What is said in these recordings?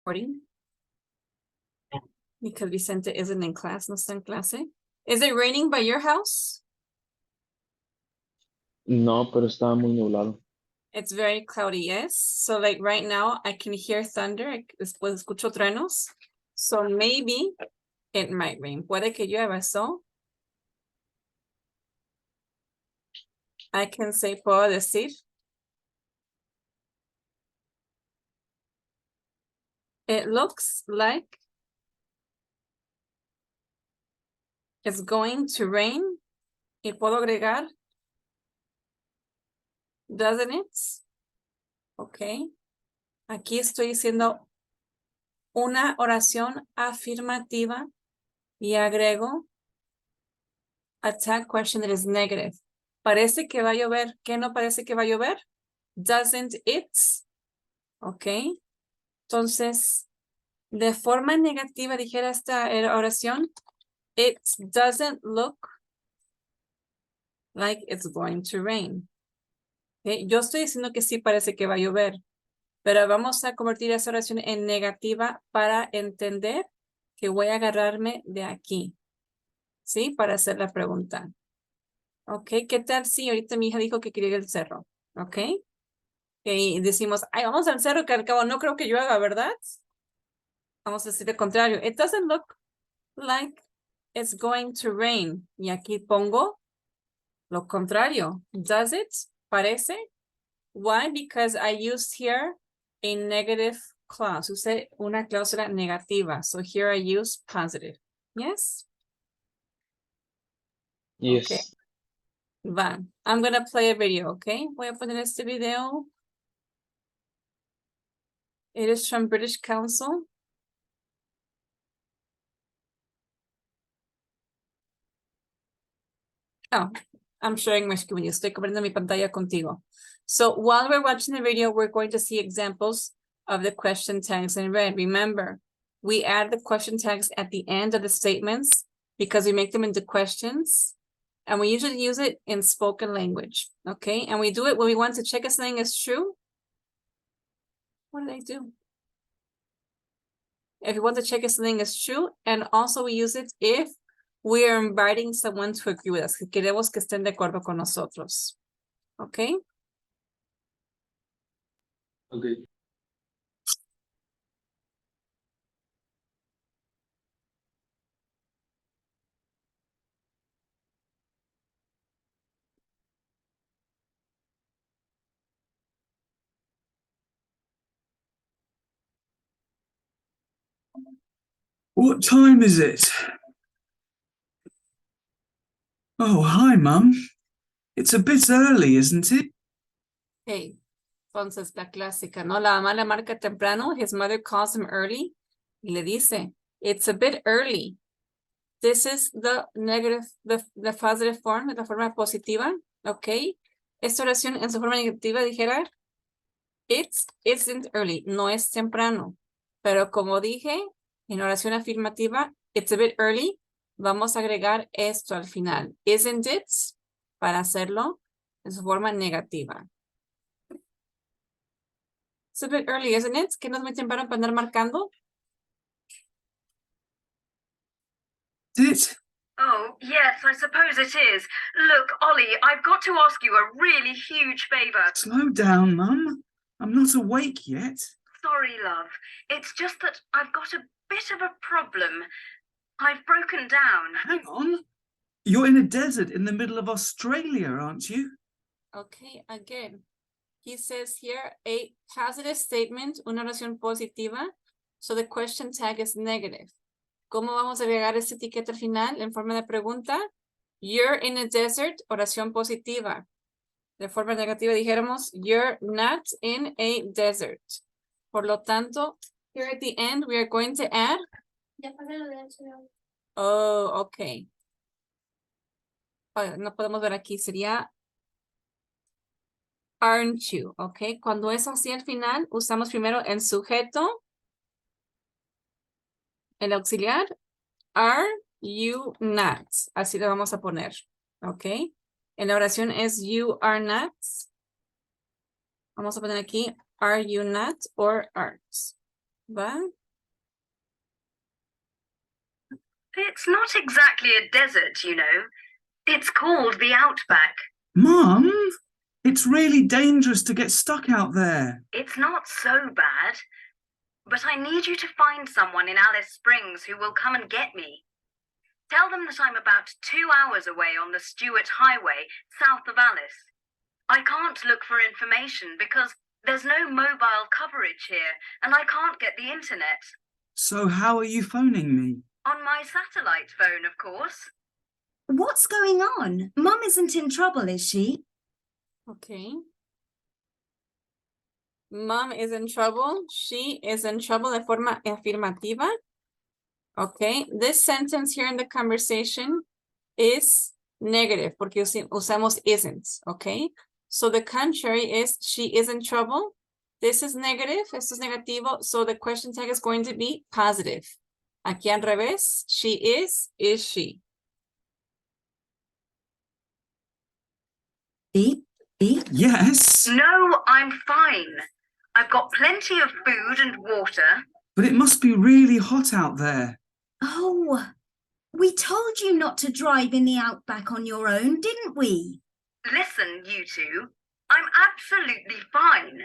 recording? Because Vicente isn't in class, no está en clase. Is it raining by your house? No, pero estaba muy nublado. It's very cloudy, yes. So like right now I can hear thunder. Después escucho truenos. So maybe it might rain. Puede que llueva, so I can say, puedo decir. It looks like it's going to rain. Y puedo agregar. Doesn't it? Ok. Aquí estoy diciendo una oración afirmativa y agrego a tag question that is negative. Parece que va a llover. ¿Qué no parece que va a llover? Doesn't it? Ok. Entonces, de forma negativa dijera esta oración, it doesn't look like it's going to rain. Okay. Yo estoy diciendo que sí parece que va a llover, pero vamos a convertir esa oración en negativa para entender que voy a agarrarme de aquí, ¿sí? Para hacer la pregunta. Ok, ¿qué tal si ahorita mi hija dijo que quería ir al cerro? Ok. Y decimos, ay, vamos al cerro que al cabo no creo que llueva, ¿verdad? Vamos a decir lo contrario. It doesn't look like it's going to rain. Y aquí pongo lo contrario. Does it? Parece. Why? Because I used here a negative clause. Usé una cláusula negativa. So here I use positive. Yes? Yes. Okay. Va. I'm going to play a video, okay? Voy a poner este video. It is from British Council. Oh, I'm sharing my screen. Estoy compartiendo mi pantalla contigo. So while we're watching the video, we're going to see examples of the question tags in red. Remember, we add the question tags at the end of the statements because we make them into questions. And we usually use it in spoken language, okay? And we do it when we want to check if something is true. What did I do? If you want to check if something is true, and also we use it if we are inviting someone to agree with us, que queremos que estén de acuerdo con nosotros. Okay? Okay. What time is it? Oh, hi, Mum. It's a bit early, isn't it? Hey, entonces la clásica, ¿no? La mamá le marca temprano, his mother calls him early, y le dice, it's a bit early. This is the negative, the positive form, la forma positiva, okay? Esta oración en su forma negativa dijera, it isn't early, no es temprano. Pero como dije, en oración afirmativa, it's a bit early, vamos a agregar esto al final. Isn't it? Para hacerlo en su forma negativa. It's a bit early, isn't it? ¿Que no es muy temprano para andar marcando? Is it? Oh, yes, I suppose it is. Look, Ollie, I've got to ask you a really huge favour. Slow down, Mum. I'm not awake yet. Sorry, love. It's just that I've got a bit of a problem. I've broken down. Hang on. You're in a desert in the middle of Australia, aren't you? Okay, again. He says here a positive statement, una oración positiva. So the question tag is negative. ¿Cómo vamos a agregar esta etiqueta al final en forma de pregunta? You're in a desert, oración positiva. De forma negativa dijéramos, you're not in a desert. Por lo tanto, here at the end, we are going to add. Oh, okay. No podemos ver aquí, sería aren't you, ok. Cuando es así al final, usamos primero el sujeto, el auxiliar, are you not. Así lo vamos a poner, ok. En la oración es you are not. Vamos a poner aquí, are you not or aren't. ¿Va? It's not exactly a desert, you know. It's called the Outback. Mum, it's really dangerous to get stuck out there. It's not so bad. But I need you to find someone in Alice Springs who will come and get me. Tell them that I'm about 2 hours away on the Stewart Highway, south of Alice. I can't look for information because there's no mobile coverage here and I can't get the internet. So how are you phoning me? On my satellite phone, of course. What's going on? Mum isn't in trouble, is she? Okay. Mom is in trouble. She is in trouble de forma afirmativa. Okay. This sentence here in the conversation is negative porque usamos isn't. Okay. So the contrary is she is in trouble. This is negative. Esto es negativo. So the question tag is going to be positive. Aquí al revés. She is she. Beep, beep. Yes, No, I'm fine. I've got plenty of food and water. but it must be really hot out there. Oh, we told you not to drive in the Outback on your own, didn't we? Listen, you two, I'm absolutely fine.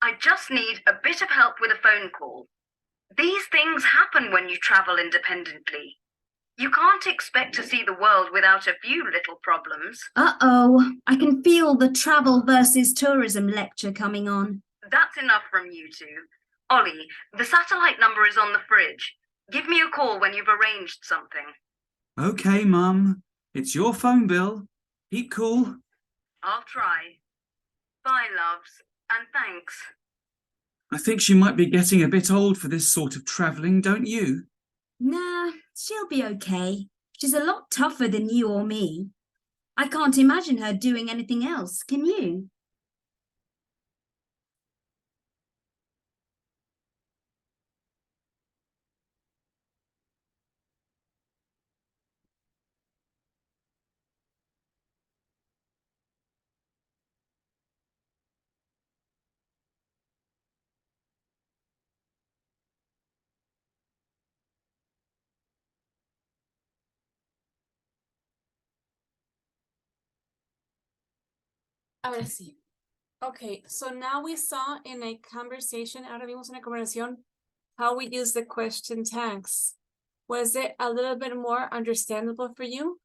I just need a bit of help with a phone call. These things happen when you travel independently. You can't expect to see the world without a few little problems. Uh-oh, I can feel the travel versus tourism lecture coming on. That's enough from you two. Ollie, the satellite number is on the fridge. Give me a call when you've arranged something. Okay, Mum, it's your phone bill. Keep cool. I'll try. Bye, loves, and thanks. I think she might be getting a bit old for this sort of travelling, don't you? Nah, she'll be okay. She's a lot tougher than you or me. I can't imagine her doing anything else, can you? Ahora sí. Okay, so now we saw in a conversation, ahora vimos una conversación, how we use the question tags. Was it a little bit more understandable for you?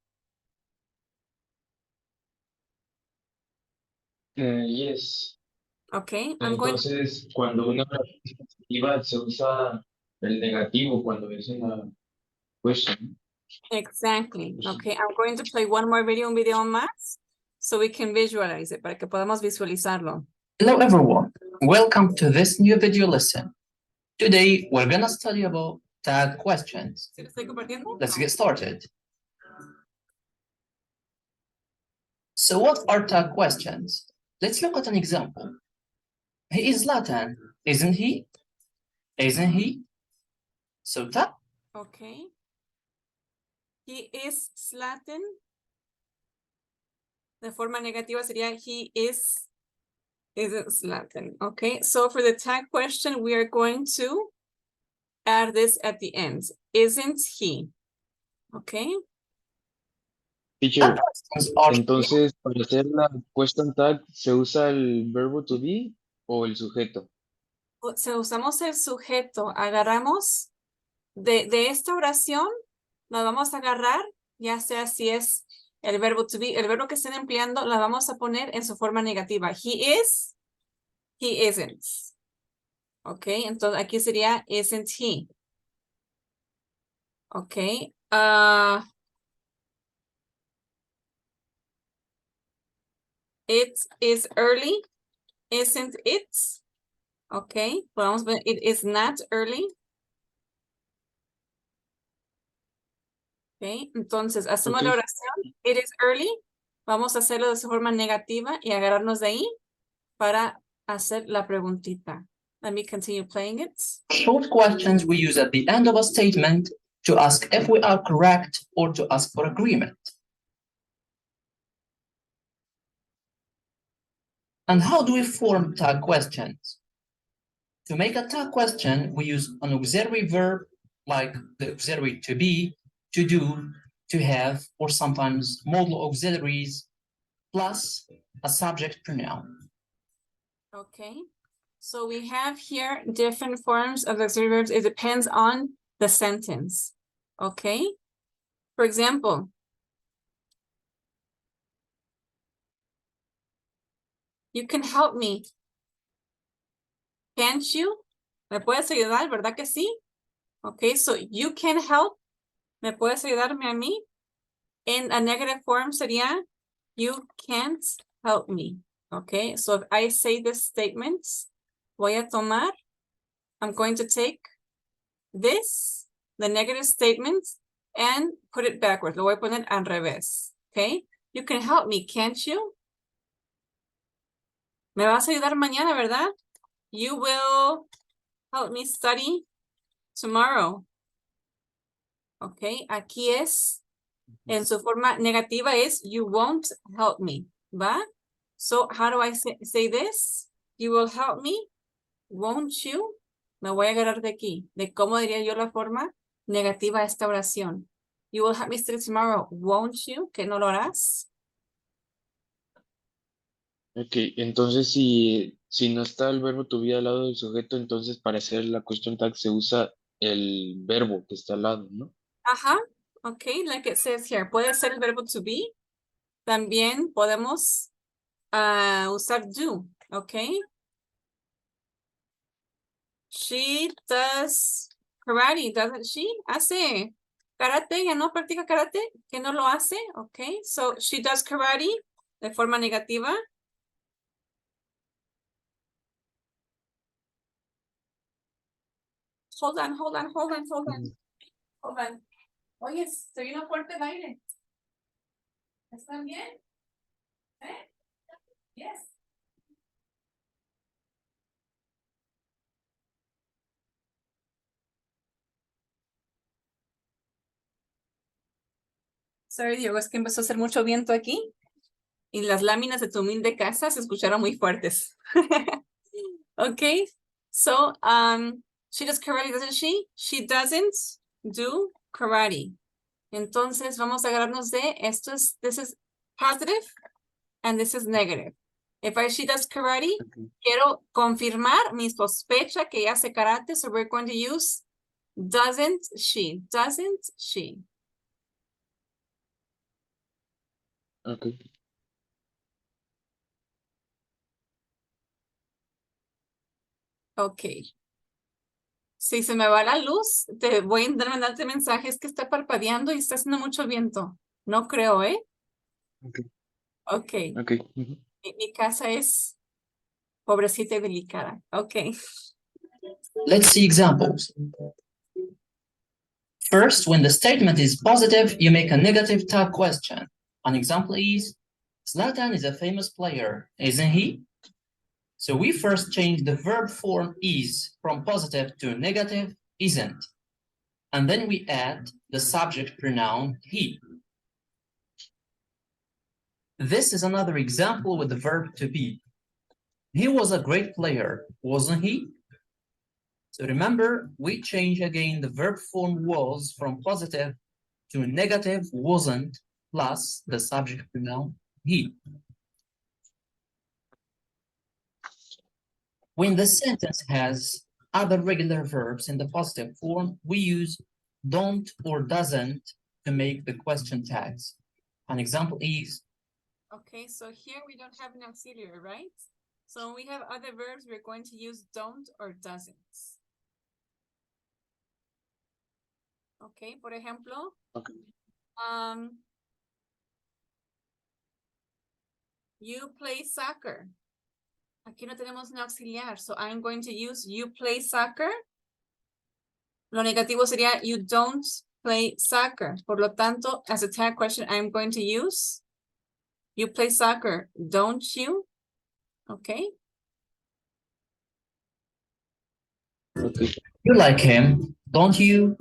Yes. Okay, I'm going to, Entonces, cuando una frase positiva se usa el negativo cuando es una question. exactly. Okay, I'm going to play one more video, un video más, so we can visualize it, para que podamos visualizarlo. Hello everyone, welcome to this new video lesson. Today we're gonna study about tag questions. ¿Sí lo estoy compartiendo? Let's get started. So what are tag questions? Let's look at an example. He is Latin, isn't he? Isn't he? So tag, Okay. He is Zlatan. De forma negativa sería he isn't Zlatan. Okay, so for the tag question, we are going to add this at the end. Isn't he? Okay. Teacher, tag questions are entonces, para hacer la question tag, ¿se usa el verbo to be o el sujeto? Si usamos el sujeto, agarramos de esta oración, nos vamos a agarrar, ya sea si es el verbo to be, el verbo que estén empleando, la vamos a poner en su forma negativa. He is, he isn't. Ok, entonces aquí sería isn't he. Ok. It is early, isn't it? Ok, podemos ver, it is not early. Ok, entonces hacemos la Ok. oración, it is early. Vamos a hacerlo de su forma negativa y agarrarnos de ahí para hacer la preguntita. Let me continue playing it. short questions we use at the end of a statement to ask if we are correct or to ask for agreement. And how do we form tag questions? To make a tag question, we use an auxiliary verb like the auxiliary to be to do, to have, or sometimes modal auxiliaries plus a subject pronoun. Okay. So we have here different forms of auxiliary verbs. It depends on the sentence. Okay. For example, you can help me. Can't you? ¿Me puedes ayudar? ¿Verdad que sí? Okay, so you can help. ¿Me puedes ayudarme a mí? In a negative form sería you can't help me. Okay, so if I say this statement, voy a tomar, I'm going to take this, the negative statement, and put it backwards. Lo voy a poner al revés. Okay, you can help me, can't you? Me vas a ayudar mañana, ¿verdad? You will help me study tomorrow. Okay, aquí es, en su forma negativa es, you won't help me, ¿va? So, how do I say this? You will help me, won't you? Me voy a agarrar de aquí, de cómo diría yo la forma negativa a esta oración. You will help me study tomorrow, won't you? ¿Que no lo harás? Ok, entonces si no está el verbo to be al lado del sujeto, entonces para hacer la question tag se usa el verbo que está al lado, ¿no? Ajá, ok, like it says here. Puede ser el verbo to be. También podemos usar do, ok. She does karate, doesn't she? Hace karate, ya no practica karate, que no lo hace, ok. So she does karate de forma negativa. Hold on. Oye, se vino fuerte el aire. ¿Están bien? ¿Eh? Yes. Sorry, Diego, es que empezó a hacer mucho viento aquí y las láminas de tu humilde casa se escucharon muy fuertes. Okay, so she does karate, doesn't she? She doesn't do karate. Entonces vamos a agarrarnos de esto es, this is positive and this is negative. If she does karate, quiero confirmar mi sospecha que ella hace karate, so we're going to use doesn't she. Ok. Ok. Si se me va la luz, te voy a mandarte mensajes que está parpadeando y está haciendo mucho viento. No creo, ¿eh? Ok. Ok. Ok. Ujú. Mi casa es pobrecita y delicada. Ok. Let's see examples. First, when the statement is positive, you make a negative tag question. An example is, Zlatan is a famous player, isn't he? So we first change the verb form is from positive to negative, isn't. And then we add the subject pronoun he. This is another example with the verb to be. He was a great player, wasn't he? So remember, we change again the verb form was from positive to negative wasn't plus the subject pronoun he. When the sentence has other regular verbs in the positive form, we use don't or doesn't to make the question tags. An example is, Okay, so here we don't have an auxiliary, right? So when we have other verbs, we're going to use don't or doesn't. Okay, por ejemplo, Ok. You play soccer. Aquí no tenemos un auxiliar, so I'm going to use you play soccer. Lo negativo sería you don't play soccer. Por lo tanto, as a tag question, I'm going to use you play soccer, don't you? Okay. Ok. you like him, don't you?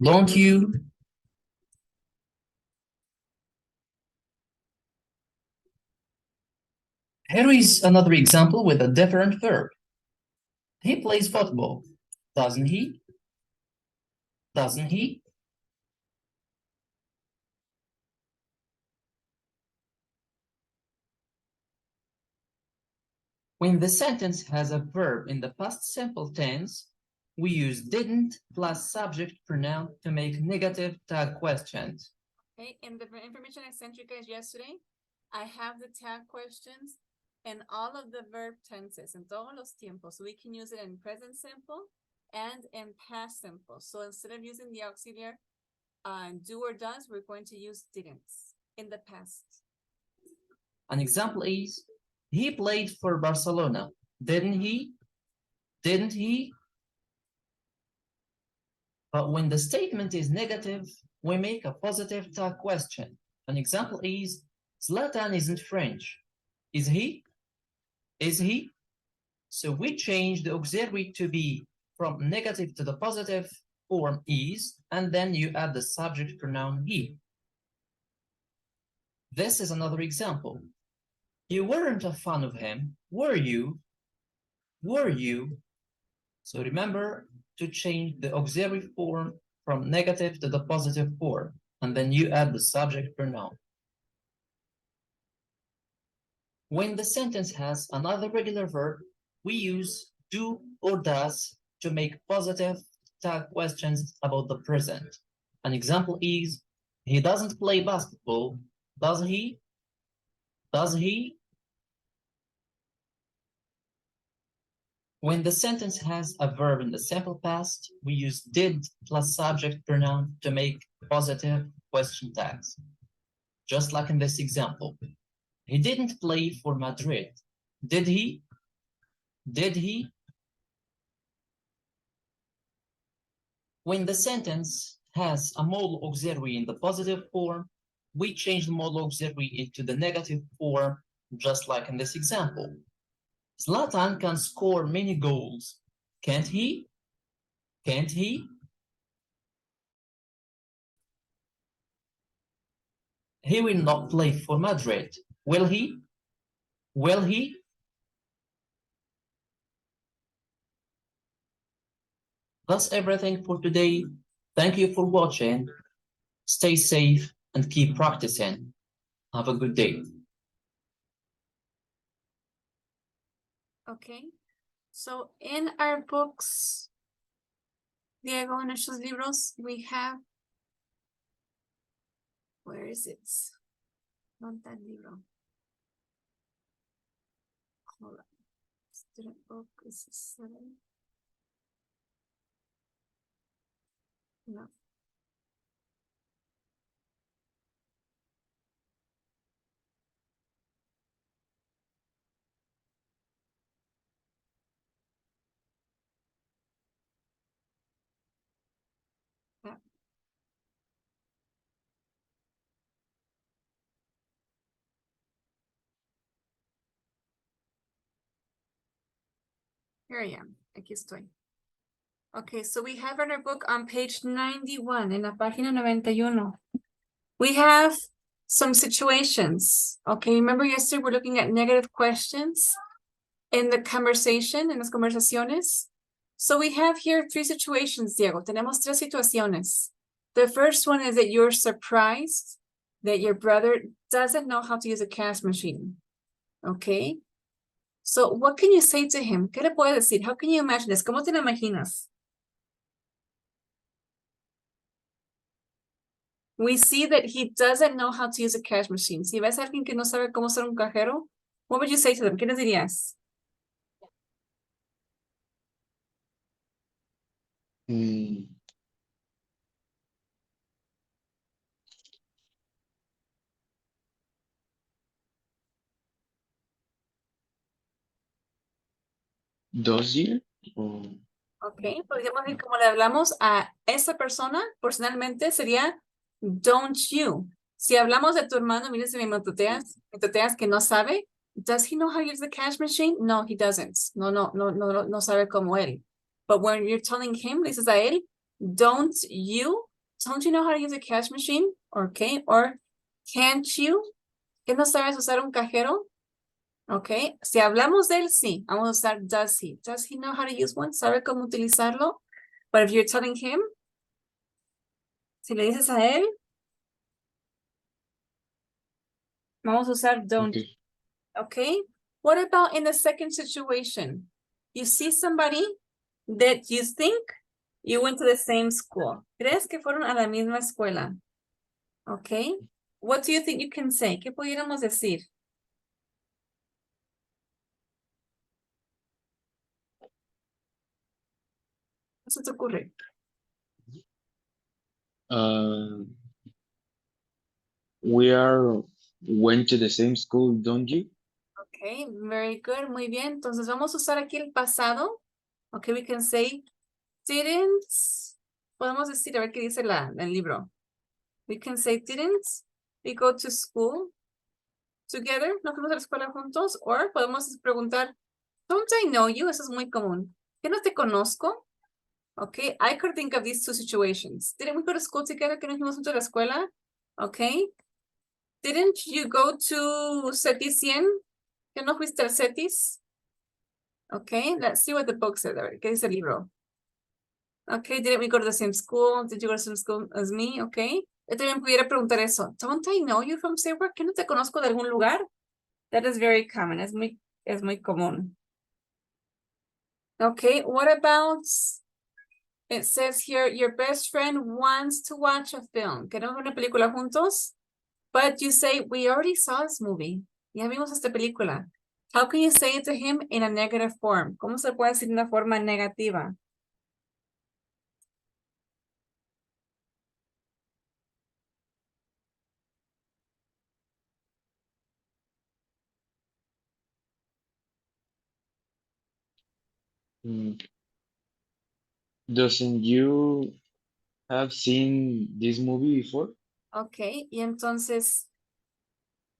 Don't you? Here is another example with a different verb. He plays football, doesn't he? Doesn't he? When the sentence has a verb in the past simple tense, we use didn't plus subject pronoun to make negative tag questions. Okay, in the information I sent you guys yesterday, I have the tag questions and all of the verb tenses en todos los tiempos. So we can use it in present simple and in past simple. So instead of using the auxiliary do or does, we're going to use didn't in the past. An example is, he played for Barcelona, didn't he? Didn't he? But when the statement is negative, we make a positive tag question. An example is, Zlatan isn't French. Is he? Is he? So we change the auxiliary to be from negative to the positive form is, and then you add the subject pronoun he. This is another example. You weren't a fan of him, were you? Were you? So remember to change the auxiliary form from negative to the positive form, and then you add the subject pronoun. When the sentence has another regular verb, we use do or does to make positive tag questions about the present. An example is, he doesn't play basketball, does he? Does he? When the sentence has a verb in the simple past, we use did plus subject pronoun to make positive question tags. Just like in this example. He didn't play for Madrid, did he? Did he? When the sentence has a modal auxiliary in the positive form, we change the modal auxiliary into the negative form, just like in this example. Zlatan can score many goals, can't he? Can't he? He will not play for Madrid, will he? Will he? That's everything for today. Thank you for watching. Stay safe and keep practicing. Have a good day. Okay, so in our books, Diego, en nuestros libros, we have, where is it? Not that libro. Hold on. Student book is 7. No. Here I am. Aquí estoy. Okay, so we have in our book on page 91, en la página 91. We have some situations. Okay, remember yesterday we're looking at negative questions in the conversation, en las conversaciones. So we have here 3 situations, Diego. Tenemos 3 situaciones. The first one is that you're surprised that your brother doesn't know how to use a cash machine. Okay. So what can you say to him? ¿Qué le puedes decir? How can you imagine this? ¿Cómo te lo imaginas? We see that he doesn't know how to use a cash machine. Si ves a alguien que no sabe cómo usar un cajero, what would you say to them? ¿Qué les dirías? ¿Dos días? Ok, podríamos decir como le hablamos a esa persona, personalmente sería don't you. Si hablamos de tu hermano, mires de mi metoteas que no sabe, does he know how to use the cash machine? No, he doesn't. No sabe como él. But when you're telling him, dices a él, don't you know how to use a cash machine? Okay, or can't you? ¿Que no sabes usar un cajero? Ok, si hablamos de él, sí, vamos a usar does he. Does he know how to use one? ¿Sabe cómo utilizarlo? But if you're telling him, si le dices a él, vamos a usar don't. Okay. Ok, What about in the second situation? You see somebody that you think you went to the same school. ¿Crees que fueron a la misma escuela? Okay. What do you think you can say? ¿Qué pudiéramos decir? ¿Qué se te ocurre? Went to the same school, don't you? Okay, very good, muy bien. Entonces vamos a usar aquí el pasado. Okay, we can say didn't. Podemos decir, a ver qué dice el libro. We can say didn't we go to school together? ¿No fuimos a la escuela juntos? Or podemos preguntar, don't I know you? Eso es muy común. ¿Que no te conozco? Okay, I could think of these two situations. Didn't we go to school together? ¿Que no fuimos juntos a la escuela? Okay. Didn't you go to CETIS 100? ¿Que no fuiste al CETIS? Okay, let's see what the book says. A ver, ¿qué dice el libro? Okay, didn't we go to the same school? Did you go to the same school as me? Okay. Yo también pudiera preguntar eso. Don't I know you from somewhere? ¿Que no te conozco de algún lugar? That is very common. Es muy común. Okay, what about, it says here, your best friend wants to watch a film. ¿Queremos ver una película juntos? But you say, we already saw this movie. Ya vimos esta película. How can you say it to him in a negative form? ¿Cómo se puede decir de una forma negativa? Doesn't you have seen this movie before? Ok, y entonces,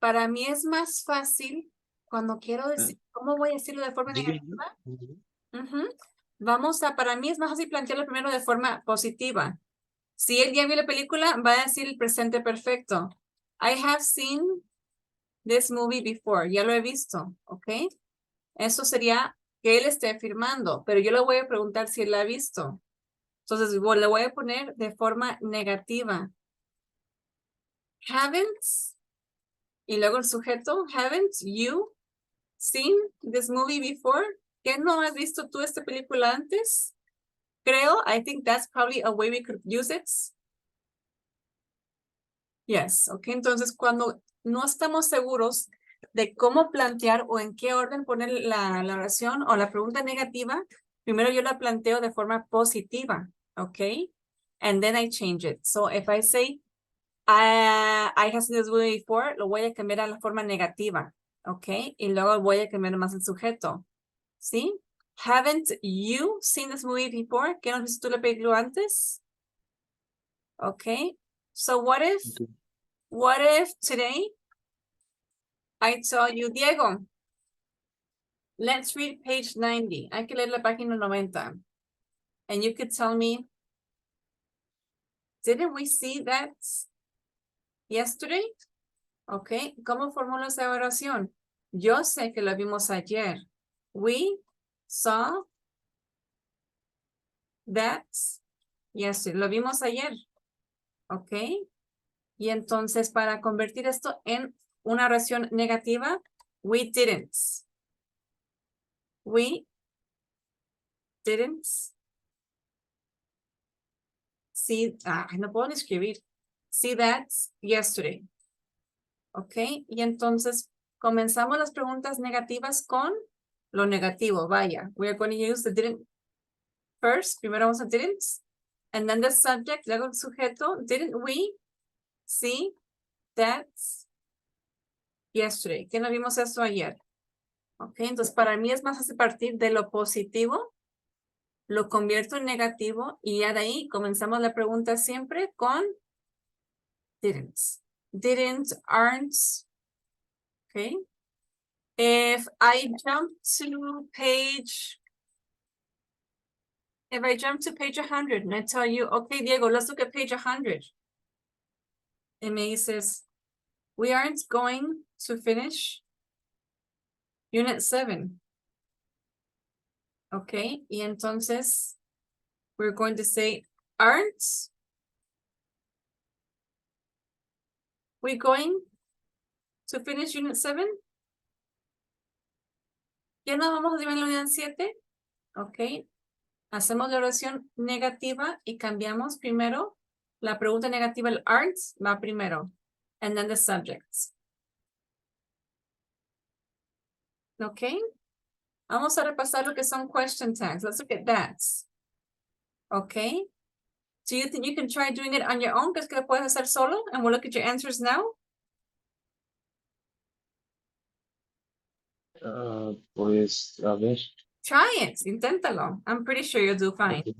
para mí es más fácil cuando quiero decir, ¿cómo voy a decirlo de forma Didn't negativa? you? Ujú. Para mí es más fácil plantearlo primero de forma positiva. Si él ya vio la película, va a decir el presente perfecto. I have seen this movie before. Ya lo he visto, ¿ok? Eso sería que él esté afirmando, pero yo le voy a preguntar si él la ha visto. Entonces, le voy a poner de forma negativa. Haven't, y luego el sujeto, haven't you seen this movie before? ¿Qué no has visto tú esta película antes? Creo, I think that's probably a way we could use it. Yes, ok, entonces cuando no estamos seguros de cómo plantear o en qué orden poner la oración o la pregunta negativa, primero yo la planteo de forma positiva, ok? And then I change it. So if I say, I have seen this movie before, lo voy a cambiar a la forma negativa, ok? Y luego voy a cambiar más el sujeto, ¿sí? Haven't you seen this movie before? ¿Qué no has visto tú la película antes? Ok, so what if today I tell you, Diego, let's read page 90. Hay que leer la página 90. And you could tell me, didn't we see that yesterday? Okay, ¿cómo formulo esa oración? Yo sé que lo vimos ayer. We saw that yesterday. Lo vimos ayer. Okay. Y entonces, para convertir esto en una oración negativa, we didn't. We didn't see, no puedo ni escribir. See that yesterday. Ok, y entonces comenzamos las preguntas negativas con lo negativo. Vaya, we are going to use the didn't first. Primero vamos a didn't. And then the subject, luego el sujeto. Didn't we see that yesterday? ¿Qué no vimos eso ayer? Ok, entonces para mí es más fácil partir de lo positivo, lo convierto en negativo y ya de ahí comenzamos la pregunta siempre con didn't. Didn't, aren't. Okay. If I jump to page 100 and I tell you, okay, Diego, let's look at page 100. And me dices, we aren't going to finish unit 7. Okay, y entonces we're going to say, aren't we going to finish unit 7? Ya nos vamos a dividir en la unidad 7. Ok. Hacemos la oración negativa y cambiamos primero. La pregunta negativa, el arts, va primero. And then the subjects. Ok. Vamos a repasar lo que son question tags. Let's look at that. Ok. Do you think you can try doing it on your own? ¿Crees que lo puedes hacer solo? And we'll look at your answers now. Pues, a ver. Try it. Inténtalo. I'm pretty sure you'll do fine. Ok.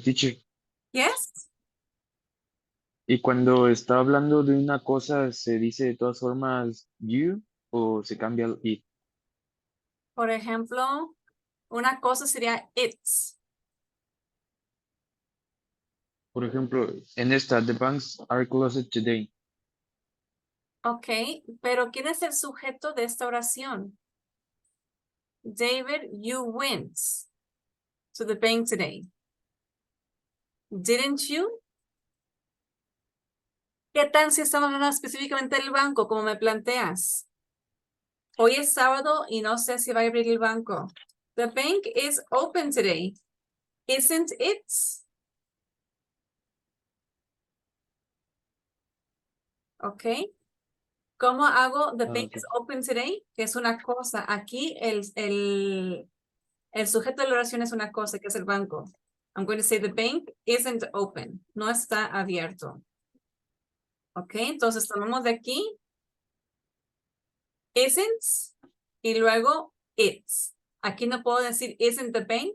Teacher, Yes? ¿y cuando está hablando de una cosa, se dice de todas formas you o se cambia el it? Por ejemplo, una cosa sería it's. Por ejemplo, en esta, the banks are closed today. Ok, pero ¿quién es el sujeto de esta oración? David, you went to the bank today. Didn't you? ¿Qué tal si estamos hablando específicamente del banco, como me planteas? Hoy es sábado y no sé si va a abrir el banco. The bank is open today. Isn't it? Ok. ¿Cómo hago the bank Ok. is open today? Que es una cosa. Aquí el sujeto de la oración es una cosa, que es el banco. I'm going to say the bank isn't open. No está abierto. Ok, entonces tomamos de aquí isn't y luego it's. Aquí no puedo decir isn't the bank.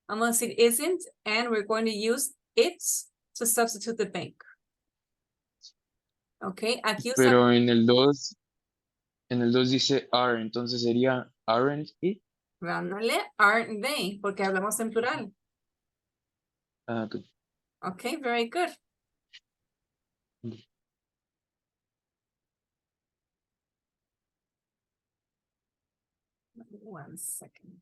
Vamos a decir isn't and we're going to use it's to substitute the bank. Ok, aquí usamos, Pero en el 2 dice are, entonces sería aren't it? ándale, aren't they, porque hablamos en plural. Ah, ok. Ok, very good. One second.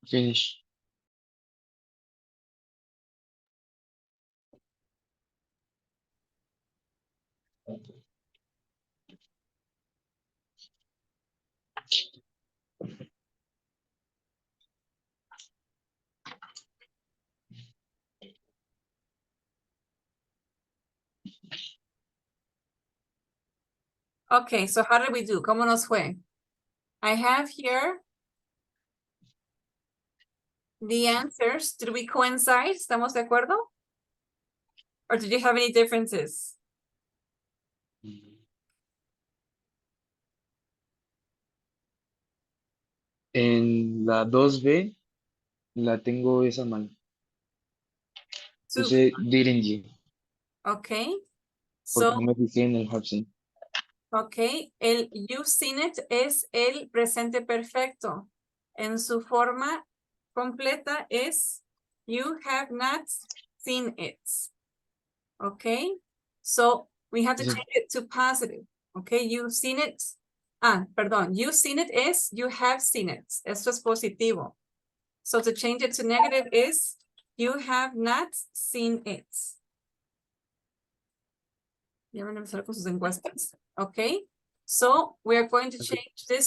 Finish. Okay, so how did we do? ¿Cómo nos fue? I have here the answers. Did we coincide? ¿Estamos de acuerdo? Or did you have any differences? En la 2B la tengo esa mal. Two. Puse didn't you, Okay. porque So, no me fijé en el have seen. okay, el you've seen it es el presente perfecto. En su forma completa es you have not seen it. Okay, so we have to Sí. change it to positive. Okay, you've seen it. Perdón, you've seen it is you have seen it. Esto es positivo. So to change it to negative is you have not seen it. Ya van a empezar con sus encuestas. Okay, so we are going to Okay. change this